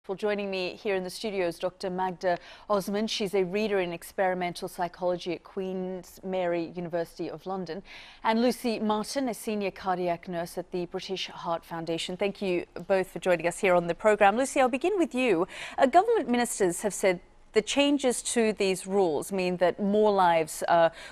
For joining me here in the studio is Dr. Magda Osman. She's a reader in experimental psychology at Queen's Mary University of London. And Lucy Martin, a senior cardiac nurse at the British Heart Foundation. Thank you both for joining us here on the programme. Lucy, I'll begin with you. Government ministers have said the changes to these rules mean that more lives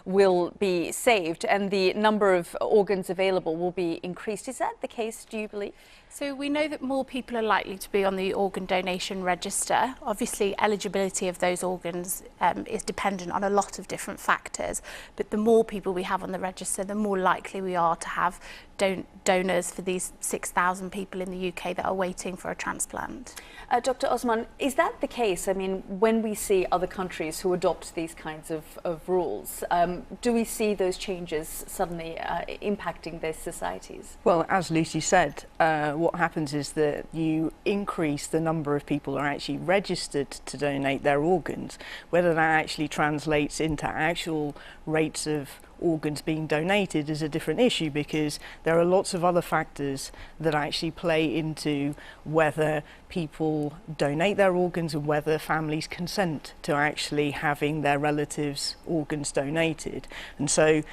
will be saved and the number of organs available will be increased. Is that the case, do you believe? So we know that more people are likely to be on the organ donation register. Obviously, eligibility of those organs is dependent on a lot of different factors, but the more people we have on the register, the more likely we are to have donors for these 6,000 people in the UK that are waiting for a transplant. Dr. Osman, is that the case? I mean, when we see other countries who adopt these kinds of rules, do we see those changes suddenly impacting their societies? Well, as Lucy said, what happens is that you increase the number of people who are actually registered to donate their organs. Whether that actually translates into actual rates of organs being donated is a different issue, because there are lots of other factors that actually play into whether people donate their organs and whether families consent to actually having their relatives' organs donated. And so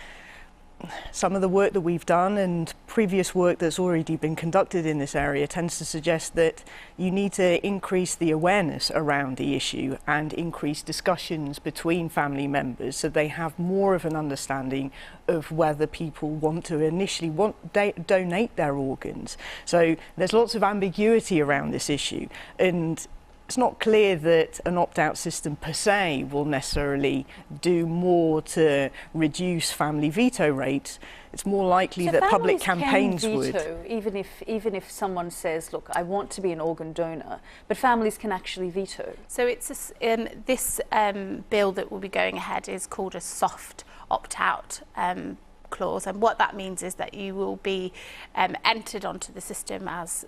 some of the work that we've done and previous work that's already been conducted in this area tends to suggest that you need to increase the awareness around the issue and increase discussions between family members so they have more of an understanding of whether people want to initially donate their organs. So there's lots of ambiguity around this issue, and it's not clear that an opt-out system per se will necessarily do more to reduce family veto rates. It's more likely that public campaigns would. Even if someone says, look, I want to be an organ donor, but families can actually veto. So it's this bill that will be going ahead is called a soft opt-out clause, and what that means is that you will be entered onto the system as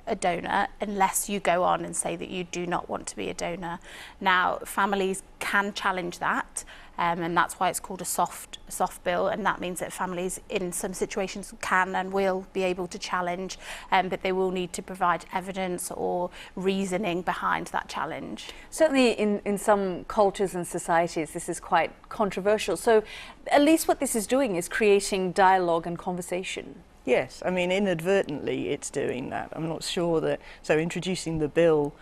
a donor unless you go on and say that you do not want to be a donor. Now, families can challenge that, and that's why it's called a soft bill, and that means that families in some situations can and will be able to challenge, but they will need to provide evidence or reasoning behind that challenge. Certainly in some cultures and societies this is quite controversial, so at least what this is doing is creating dialogue and conversation. Yes, I mean, inadvertently it's doing that. I'm not sure that, so introducing the bill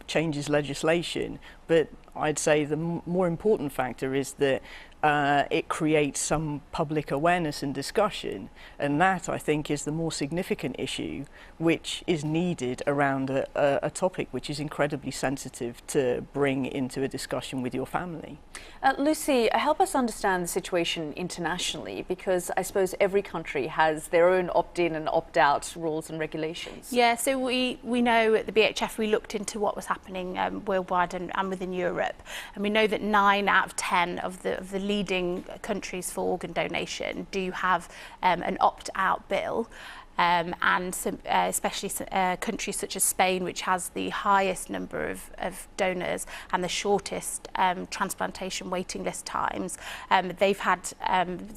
changes legislation, but I'd say the more important factor is that it creates some public awareness and discussion, and that, I think, is the more significant issue which is needed around a topic which is incredibly sensitive to bring into a discussion with your family. Lucy, help us understand the situation internationally, because I suppose every country has their own opt-in and opt-out rules and regulations. Yeah, so we know at the BHF we looked into what was happening worldwide and within Europe, and we know that 9 out of 10 of the leading countries for organ donation do have an opt-out bill. And especially countries such as Spain, which has the highest number of donors and the shortest transplantation waiting list times. They've had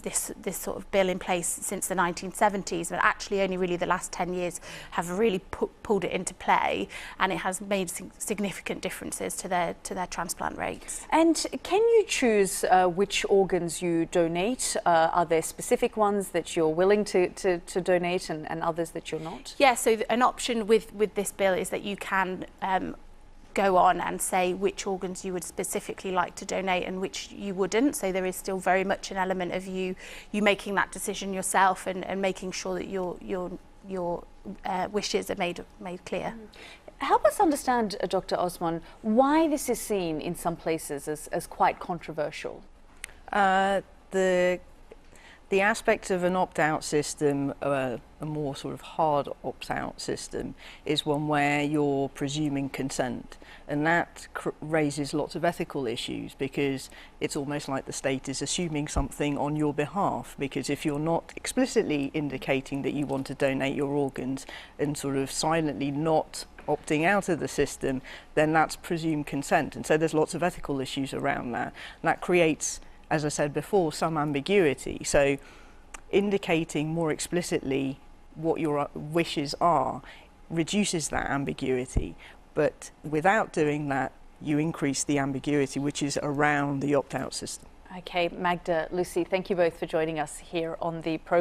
this sort of bill in place since the 1970s, but actually only really the last 10 years have really pulled it into play, and it has made significant differences to their transplant rates. And can you choose which organs you donate? Are there specific ones that you're willing to donate and others that you're not? Yeah, so an option with this bill is that you can go on and say which organs you would specifically like to donate and which you wouldn't. So there is still very much an element of you making that decision yourself and making sure that your wishes are made clear. Help us understand, Dr. Osman, why this is seen in some places as quite controversial. The aspect of an opt-out system, a more sort of hard opt-out system, is one where you're presuming consent, and that raises lots of ethical issues, because it's almost like the state is assuming something on your behalf, because if you're not explicitly indicating that you want to donate your organs and sort of silently not opting out of the system, then that's presumed consent, and so there's lots of ethical issues around that. And that creates, as I said before, some ambiguity. So indicating more explicitly what your wishes are reduces that ambiguity. But without doing that, you increase the ambiguity, which is around the opt-out system. Okay, Magda, Lucy, thank you both for joining us here on the program.